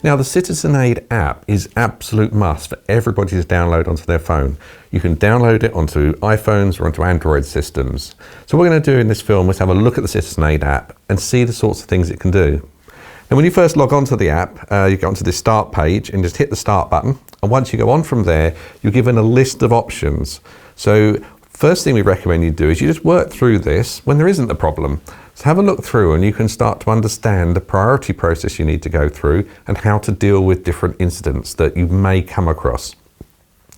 Now, the CitizenAID app is absolute must for everybody to download onto their phone. You can download it onto iPhones or onto Android systems. So what we're going to do in this film is have a look at the CitizenAID app and see the sorts of things it can do. And when you first log onto the app, you go onto this start page and just hit the start button. And once you go on from there, you're given a list of options. So first thing we recommend you do is you just work through this when there isn't a problem. So have a look through and you can start to understand the priority process you need to go through and how to deal with different incidents that you may come across.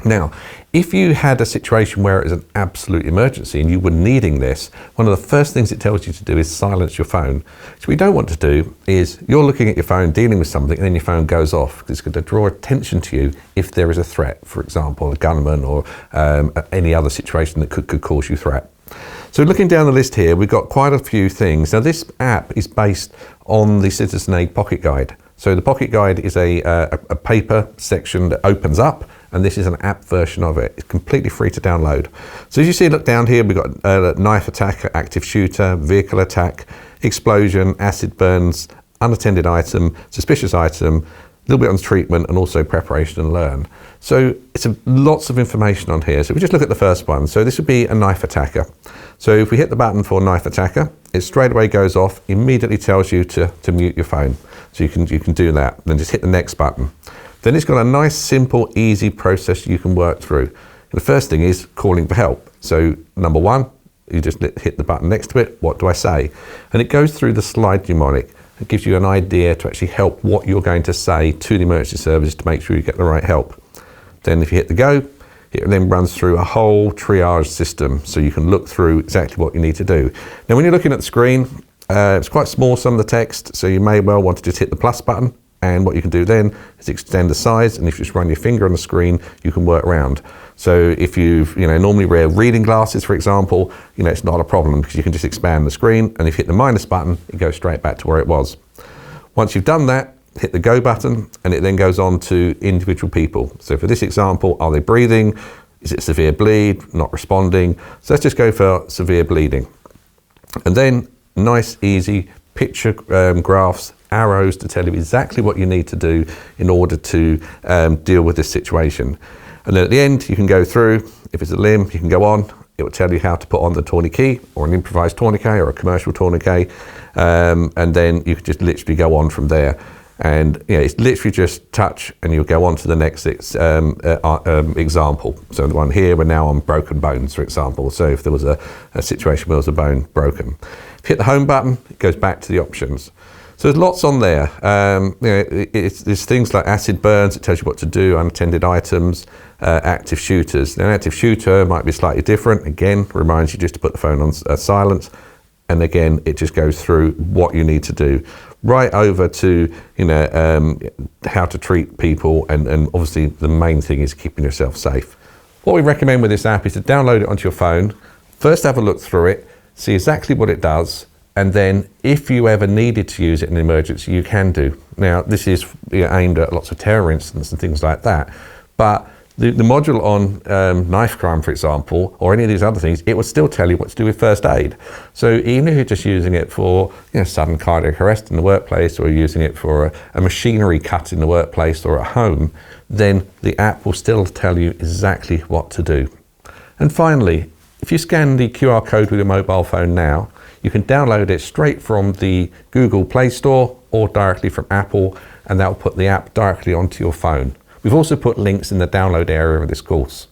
Now, if you had a situation where it was an absolute emergency and you were needing this, one of the first things it tells you to do is silence your phone. So what you don't want to do is you're looking at your phone, dealing with something, and then your phone goes off. It's going to draw attention to you if there is a threat, for example, a gunman or any other situation that could cause you threat. So looking down the list here, we've got quite a few things. Now this app is based on the CitizenAID Pocket Guide. So the Pocket Guide is a paper section that opens up, and this is an app version of it. It's completely free to download. So as you see, look down here, we've got knife attack, active shooter, vehicle attack, explosion, acid burns, unattended item, suspicious item, a little bit on treatment, and also preparation and learn. So it's lots of information on here. So if we just look at the first one, so this would be a knife attacker. So if we hit the button for knife attacker, it straight away goes off, immediately tells you to mute your phone. So you can do that, then just hit the next button. Then it's got a nice, simple, easy process you can work through. And the first thing is calling for help. So number one, you just hit the button next to it, what do I say? And it goes through the slide mnemonic. It gives you an idea to actually help what you're going to say to the emergency service to make sure you get the right help. Then if you hit the go, it then runs through a whole triage system so you can look through exactly what you need to do. Now when you're looking at the screen, it's quite small, some of the text, so you may well want to just hit the plus button, and what you can do then is extend the size, and if you just run your finger on the screen, you can work around. So if you've normally wear reading glasses, for example, it's not a problem because you can just expand the screen, and if you hit the minus button, it goes straight back to where it was. Once you've done that, hit the go button, and it then goes on to individual people. So for this example, are they breathing? Is it severe bleed? Not responding? So let's just go for severe bleeding. And then nice, easy picture graphs, arrows to tell you exactly what you need to do in order to deal with this situation. And then at the end, you can go through. If it's a limb, you can go on. It will tell you how to put on the tourniquet or an improvised tourniquet or a commercial tourniquet. And then you can just literally go on from there. And it's literally just touch and you'll go on to the next example. So the one here, we're now on broken bones, for example. So if there was a situation where there was a bone broken. If you hit the home button, it goes back to the options. So there's lots on there. There's things like acid burns, it tells you what to do, unattended items, active shooters. Now, an active shooter might be slightly different. Again, reminds you just to put the phone on silence. And again, it just goes through what you need to do. Right over to how to treat people, and obviously the main thing is keeping yourself safe. What we recommend with this app is to download it onto your phone. First, have a look through it, see exactly what it does, and then if you ever needed to use it in an emergency, you can do. Now, this is aimed at lots of terror incidents and things like that, but the module on knife crime, for example, or any of these other things, it will still tell you what to do with first aid. So even if you're just using it for sudden cardiac arrest in the workplace, or using it for a machinery cut in the workplace or at home, then the app will still tell you exactly what to do. And finally, if you scan the QR code with your mobile phone now, you can download it straight from the Google Play Store or directly from Apple, and that will put the app directly onto your phone. We've also put links in the download area of this course.